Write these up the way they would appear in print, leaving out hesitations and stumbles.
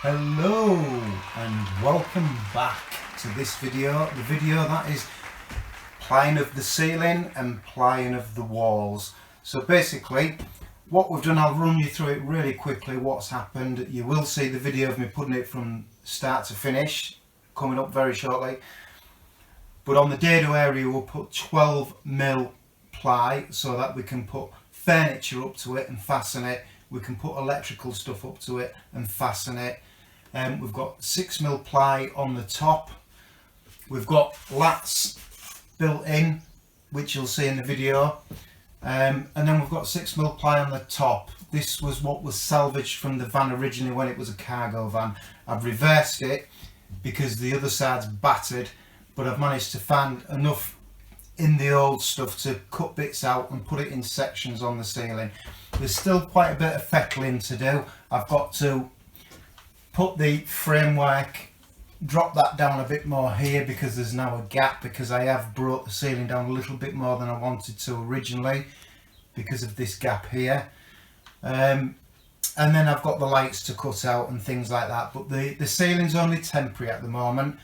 Hello and welcome back to this video. The video that is plying of the ceiling and plying of the walls. So basically what we've done, I'll run you through it really quickly what's happened. You will see the video of me putting it from start to finish coming up very shortly. But on the DADO area we'll put 12mm ply so that we can put furniture up to it and fasten it. We can put electrical stuff up to it and fasten it. We've got 6mm ply on the top. We've got lats built in, which you'll see in the video. And then we've got 6mm ply on the top. This was what was salvaged from the van originally when it was a cargo van. I've reversed it because the other side's battered, but I've managed to find enough in the old stuff to cut bits out and put it in sections on the ceiling. There's still quite a bit of fettling to do. I've got to put the framework, drop that down a bit more here because there's now a gap, because I have brought the ceiling down a little bit more than I wanted to originally because of this gap here. And then I've got the lights to cut out and things like that, but the ceiling's only temporary at the moment.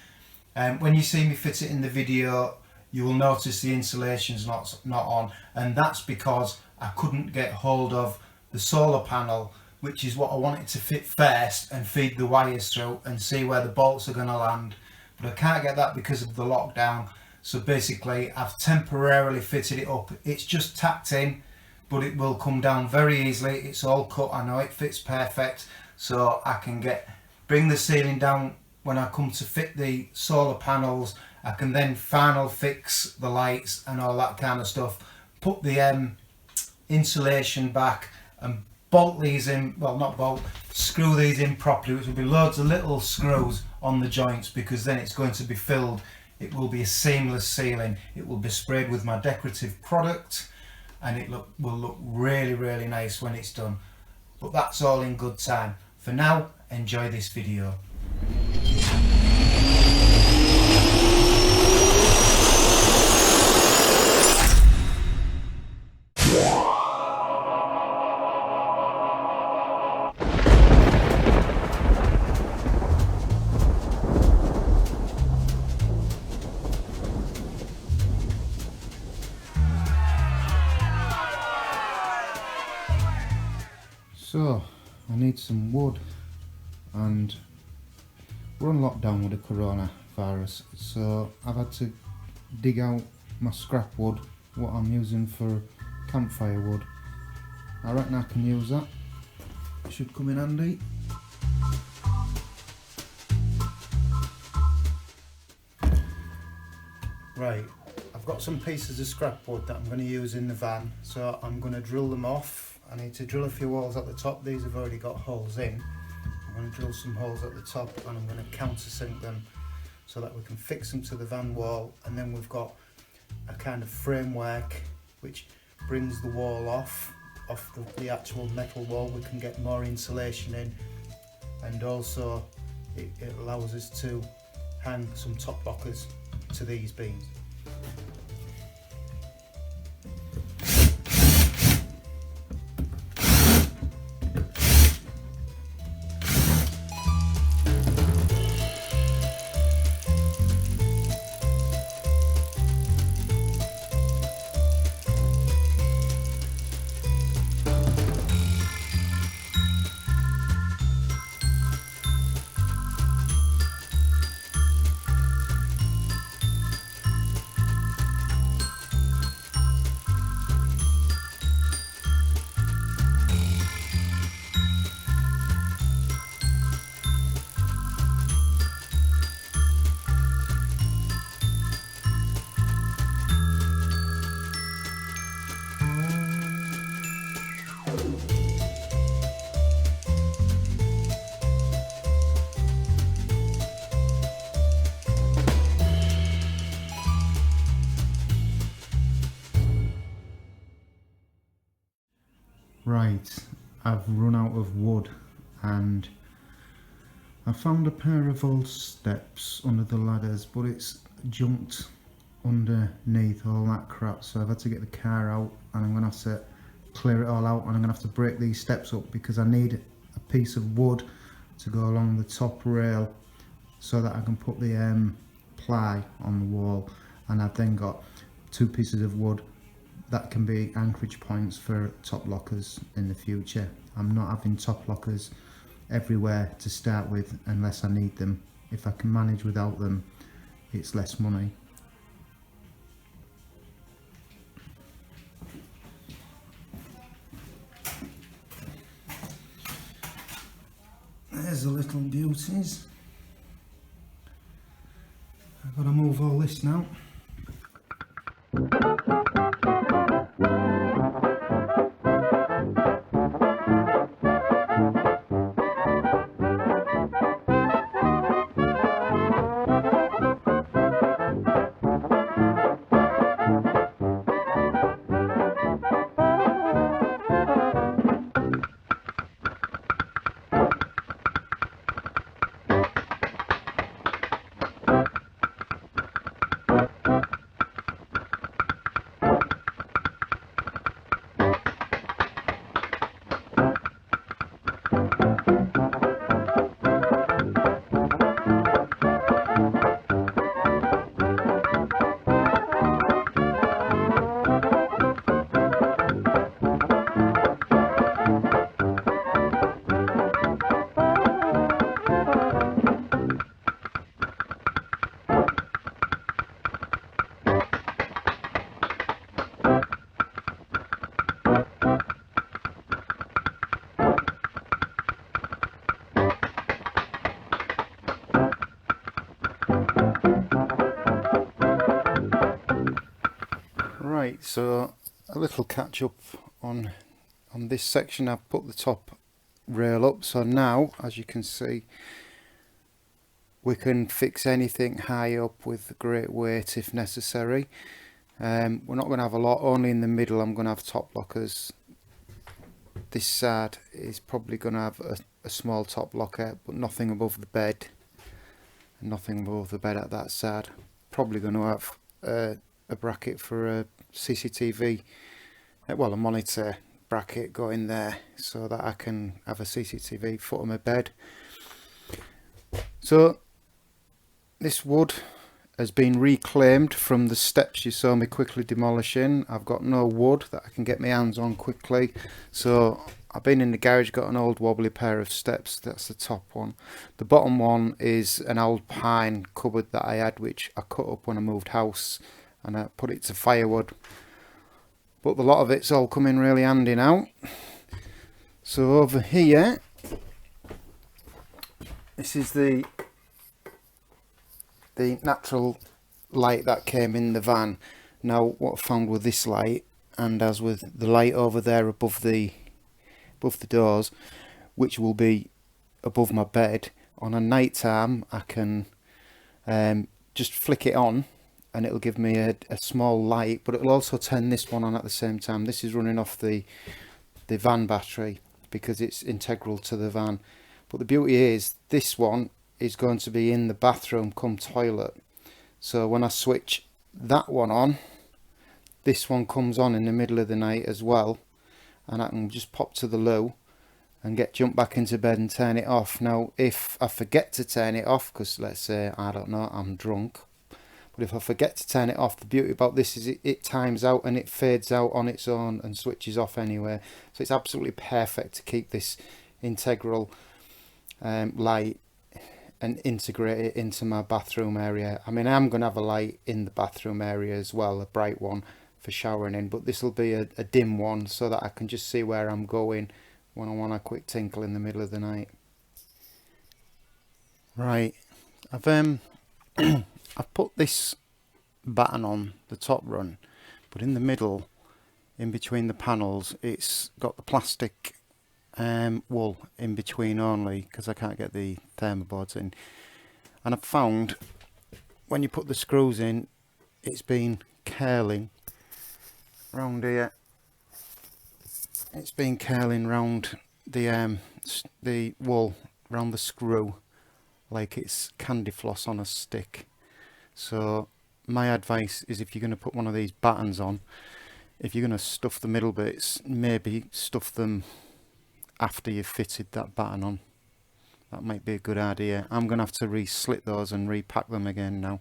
When you see me fit it in the video, you will notice the insulation's not on, and that's because I couldn't get hold of the solar panel, which is what I wanted to fit first and feed the wires through and see where the bolts are going to land, but I can't get that because of the lockdown. So basically I've temporarily fitted it up. It's just tacked in, but it will come down very easily. It's all cut, I know it fits perfect, so I can bring the ceiling down. When I come to fit the solar panels, I can then final fix the lights and all that kind of stuff, put the insulation back and bolt these in, well not bolt, screw these in properly, which will be loads of little screws on the joints, because then it's going to be filled. It will be a seamless ceiling. It will be sprayed with my decorative product and it will look really nice when it's done. But that's all in good time. For now, enjoy this video. So I need some wood, and we're on lockdown with the coronavirus, so I've had to dig out my scrap wood, what I'm using for campfire wood. I reckon I can use that. It should come in handy. Right, I've got some pieces of scrap wood that I'm going to use in the van, so I'm going to drill them off. I need to drill a few holes at the top. These have already got holes in. I'm going to drill some holes at the top and I'm going to countersink them so that we can fix them to the van wall, and then we've got a kind of framework which brings the wall off the actual metal wall. We can get more insulation in, and also it allows us to hang some top lockers to these beams. Right, I've run out of wood and I found a pair of old steps under the ladders, but it's junked underneath all that crap, so I've had to get the car out and I'm going to have to clear it all out, and I'm going to have to break these steps up because I need a piece of wood to go along the top rail so that I can put the ply on the wall, and I've then got 2 pieces of wood that can be anchorage points for top lockers in the future. I'm not having top lockers everywhere to start with unless I need them. If I can manage without them, it's less money. There's the little beauties. I've got to move all this now. Right, so a little catch up on this section. I've put the top rail up, so now as you can see we can fix anything high up with great weight if necessary. We're not going to have a lot, only in the middle I'm going to have top lockers. This side is probably going to have a small top locker, but nothing above the bed, and nothing above the bed at that side. Probably going to have a bracket for a CCTV, well, a monitor bracket going there so that I can have a CCTV foot on my bed. So this wood has been reclaimed from the steps you saw me quickly demolishing. I've got no wood that I can get my hands on quickly, so I've been in the garage, got an old wobbly pair of steps. That's the top one. The bottom one is an old pine cupboard that I had, which I cut up when I moved house, and I put it to firewood, but a lot of it's all coming really handy now. So over here, this is the natural light that came in the van. Now what I found with this light, and as with the light over there above the doors, which will be above my bed, on a night time I can just flick it on and it'll give me a small light, but it'll also turn this one on at the same time. This is running off the van battery because it's integral to the van. But the beauty is this one is going to be in the bathroom come toilet, so when I switch that one on, this one comes on in the middle of the night as well, and I can just pop to the loo and jump back into bed and turn it off. Now if I forget to turn it off, because let's say, I don't know, I'm drunk, but if I forget to turn it off, the beauty about this is it times out and it fades out on its own and switches off anyway. So it's absolutely perfect to keep this integral light and integrate it into my bathroom area. I mean, I'm going to have a light in the bathroom area as well, a bright one for showering in, but this will be a dim one so that I can just see where I'm going when I want a quick tinkle in the middle of the night. Right, I've put this batten on the top run, but in the middle, in between the panels, it's got the plastic wool in between only because I can't get the thermoboards in. And I've found when you put the screws in, it's been curling round here. It's been curling round the wool, round the screw, like it's candy floss on a stick. So my advice is, if you're going to put one of these battens on, if you're going to stuff the middle bits, maybe stuff them after you've fitted that batten on, That might be a good idea. I'm going to have to re-slit those and repack them again now.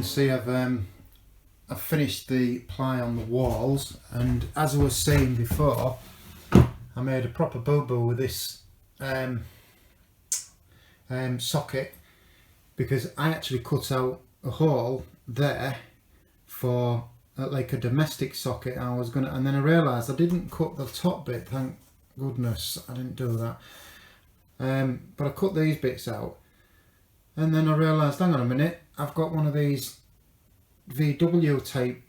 See, I've finished the ply on the walls, and as I was saying before, I made a proper boo-boo with this socket, because I actually cut out a hole there for like a domestic socket. And then I realised I didn't cut the top bit. Thank goodness I didn't do that. But I cut these bits out, and then I realised, hang on a minute, I've got one of these VW type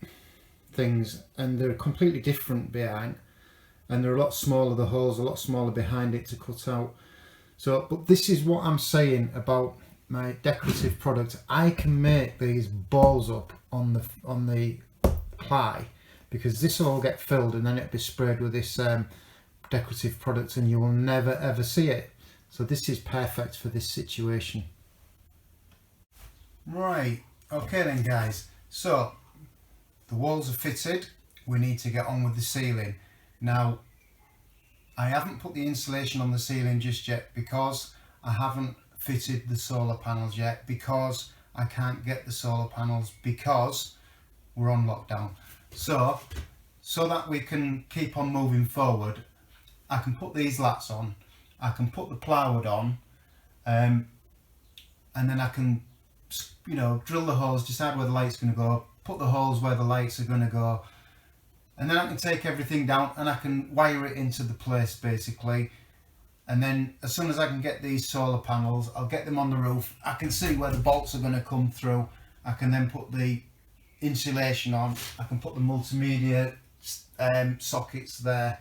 things, and they're completely different behind, and they're a lot smaller, the holes are a lot smaller behind it to cut out. So, but this is what I'm saying about my decorative product. I can make these balls up on the ply, because this will all get filled and then it'll be sprayed with this decorative product, and you will never ever see it. So this is perfect for this situation. Right, okay then guys, so the walls are fitted, we need to get on with the ceiling. Now, I haven't put the insulation on the ceiling just yet because I haven't fitted the solar panels yet, because I can't get the solar panels because we're on lockdown. So that we can keep on moving forward, I can put these lats on, I can put the plywood on, and then I can, you know, drill the holes, decide where the light's going to go, put the holes where the lights are going to go, and then I can take everything down and I can wire it into the place basically. And then as soon as I can get these solar panels, I'll get them on the roof, I can see where the bolts are going to come through, I can then put the insulation on, I can put the multimedia sockets there,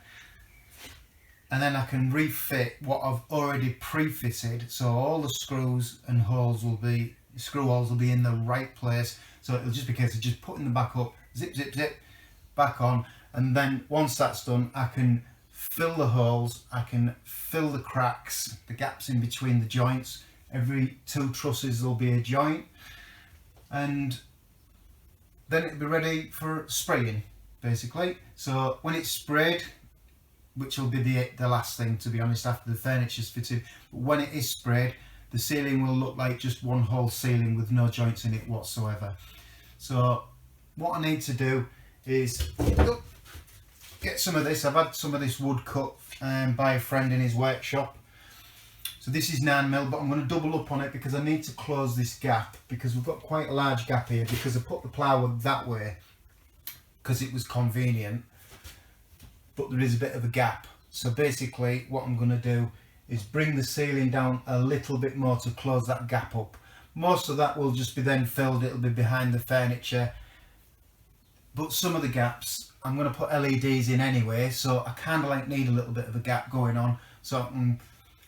and then I can refit what I've already pre-fitted, so all the screws and holes will be, screw holes will be in the right place. So it'll just be a case of just putting them back up, zip zip zip, back on, and then once that's done, I can fill the holes, I can fill the cracks, the gaps in between the joints. Every 2 trusses there'll be a joint, and then it'll be ready for spraying basically. So when it's sprayed, which will be the last thing, to be honest, after the furniture's fitted, but when it is sprayed, the ceiling will look like just one whole ceiling with no joints in it whatsoever. So what I need to do is get some of this. I've had some of this wood cut by a friend in his workshop. So this is 9mm, but I'm going to double up on it because I need to close this gap, because we've got quite a large gap here, because I put the plywood that way because it was convenient, but there is a bit of a gap. So basically what I'm going to do is bring the ceiling down a little bit more to close that gap up. Most of that will just be then filled, it'll be behind the furniture, but some of the gaps I'm going to put LEDs in anyway, so I kind of like need a little bit of a gap going on, so I can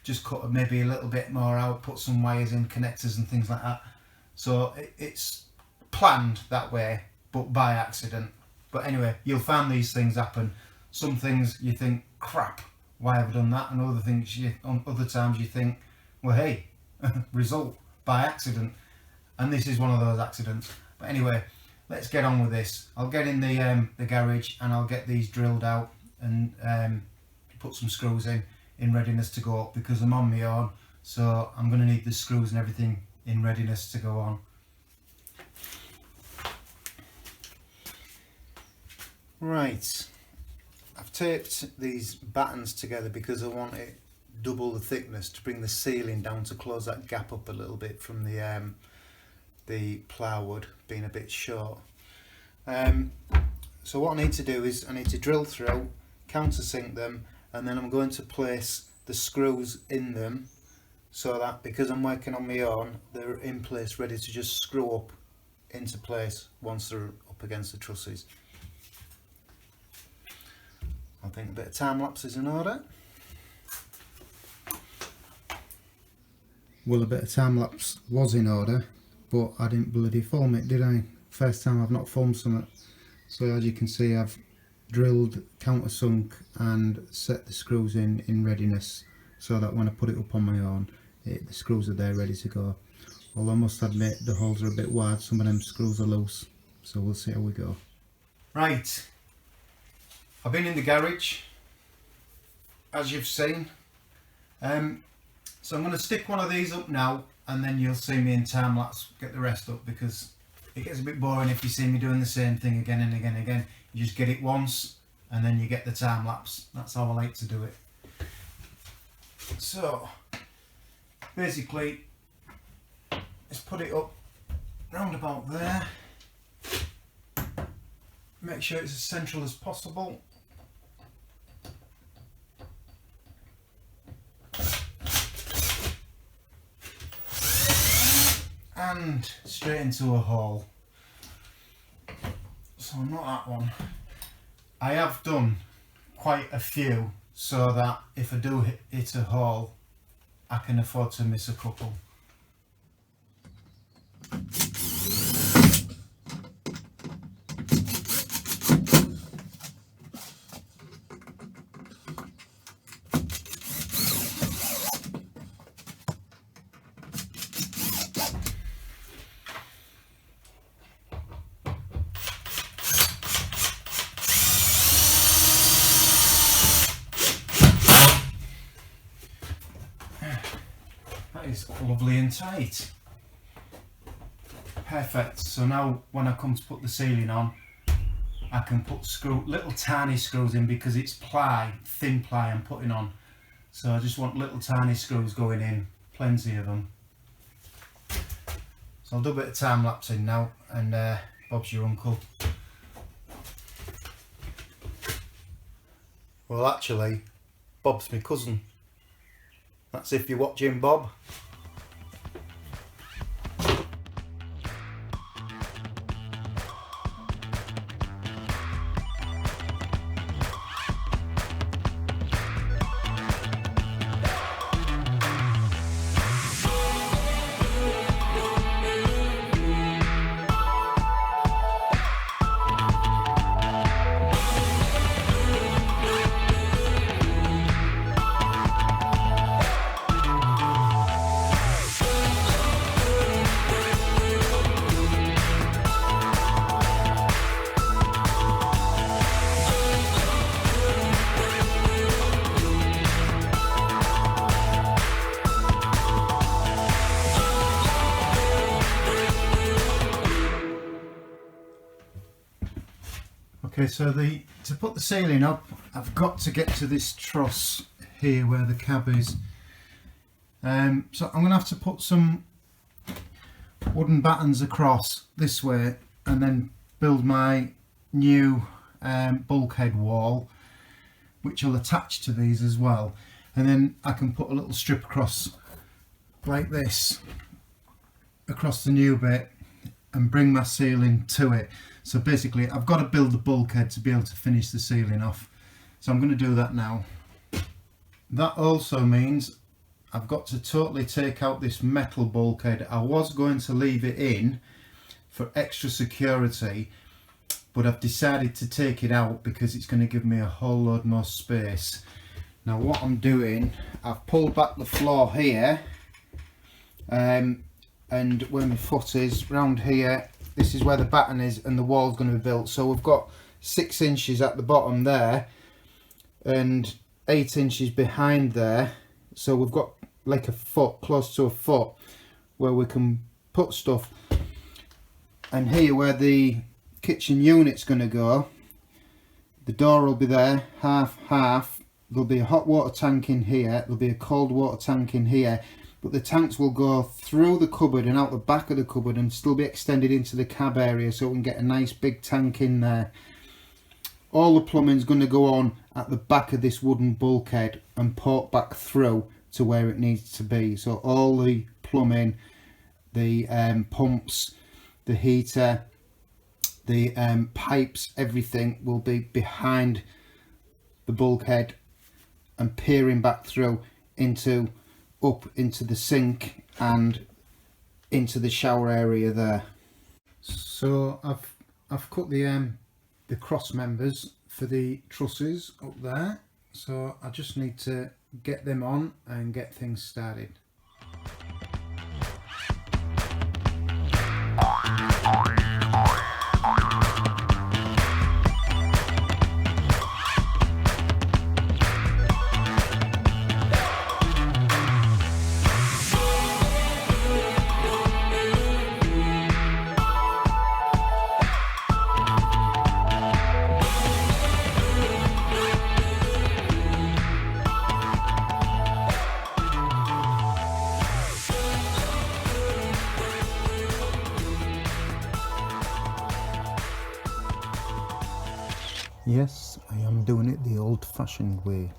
just cut maybe a little bit more out, put some wires in, connectors and things like that. So it's planned that way, but by accident. But anyway, you'll find these things happen. Some things you think, crap, why have I done that? And other things, other times you think, well, hey, result by accident. And this is one of those accidents. But anyway, let's get on with this. I'll get in the garage and I'll get these drilled out and put some screws in readiness to go up, because I'm on my own. So I'm going to need the screws and everything in readiness to go on. Right, I've taped these battens together because I want it double the thickness to bring the ceiling down, to close that gap up a little bit from the plywood being a bit short. So what I need to do is I need to drill through, countersink them, and then I'm going to place the screws in them, so that because I'm working on my own, they're in place ready to just screw up into place once they're up against the trusses. I think a bit of time lapse is in order. Well, a bit of time lapse was in order, but I didn't bloody film it, did I? First time I've not filmed something. So as you can see, I've drilled, countersunk and set the screws in readiness, so that when I put it up on my own, the screws are there ready to go. Although I must admit the holes are a bit wide, some of them screws are loose, so we'll see how we go. Right, I've been in the garage, as you've seen. So I'm going to stick one of these up now, and then you'll see me in time lapse get the rest up, because it gets a bit boring if you see me doing the same thing again and again and again. You just get it once and then you get the time lapse. That's how I like to do it. So basically, let's put it up round about there. Make sure it's as central as possible. And straight into a hole. So not that one. I have done quite a few so that if I do hit a hole, I can afford to miss a couple. Is lovely and tight. Perfect. So now when I come to put the ceiling on, I can put little tiny screws in because it's ply, thin ply I'm putting on. So I just want little tiny screws going in, plenty of them. So I'll do a bit of time lapsing now, and Bob's your uncle. Well, actually, Bob's my cousin. That's if you're watching, Bob. Okay, so to put the ceiling up, I've got to get to this truss here where the cab is. So I'm going to have to put some wooden battens across this way and then build my new bulkhead wall, which will attach to these as well. And then I can put a little strip across like this across the new bit and bring my ceiling to it. So basically I've got to build the bulkhead to be able to finish the ceiling off. So I'm going to do that now. That also means I've got to totally take out this metal bulkhead. I was going to leave it in for extra security, but I've decided to take it out because it's going to give me a whole load more space. Now what I'm doing, I've pulled back the floor here, and where my foot is, round here, this is where the batten is and the wall's going to be built. So we've got 6 inches at the bottom there and 8 inches behind there. So we've got like a foot, close to a foot, where we can put stuff. And here where the kitchen unit's going to go, the door will be there, half. There'll be a hot water tank in here, there'll be a cold water tank in here. But the tanks will go through the cupboard and out the back of the cupboard and still be extended into the cab area, so we can get a nice big tank in there. All the plumbing's going to go on at the back of this wooden bulkhead and port back through to where it needs to be. So all the plumbing, the pumps, the heater, the pipes, everything will be behind the bulkhead and peering back through up into the sink and into the shower area there. So I've cut the cross members for the trusses up there, so I just need to get them on and get things started. Yes, I am doing it the old-fashioned way.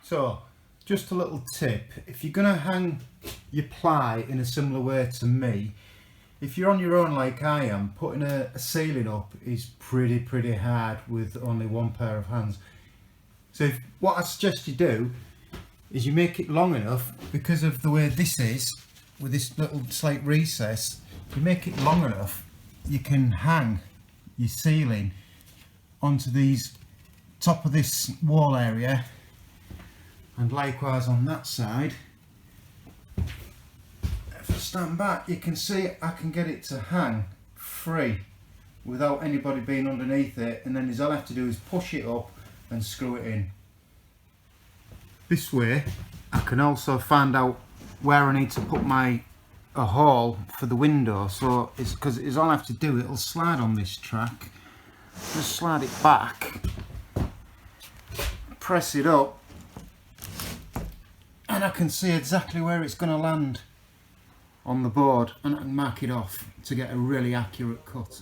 So, just a little tip, if you're going to hang your ply in a similar way to me, if you're on your own like I am, putting a ceiling up is pretty hard with only one pair of hands. So what I suggest you do is you make it long enough, because of the way this is, with this little slight recess, you make it long enough you can hang your ceiling onto these top of this wall area, and likewise on that side. If I stand back, you can see I can get it to hang free without anybody being underneath it, and then all I have to do is push it up and screw it in. This way I can also find out where I need to put a hole for the window. So it's because it's all I have to do, it'll slide on this track, just slide it back, press it up, and I can see exactly where it's going to land on the board, and I can mark it off to get a really accurate cut.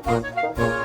Bye.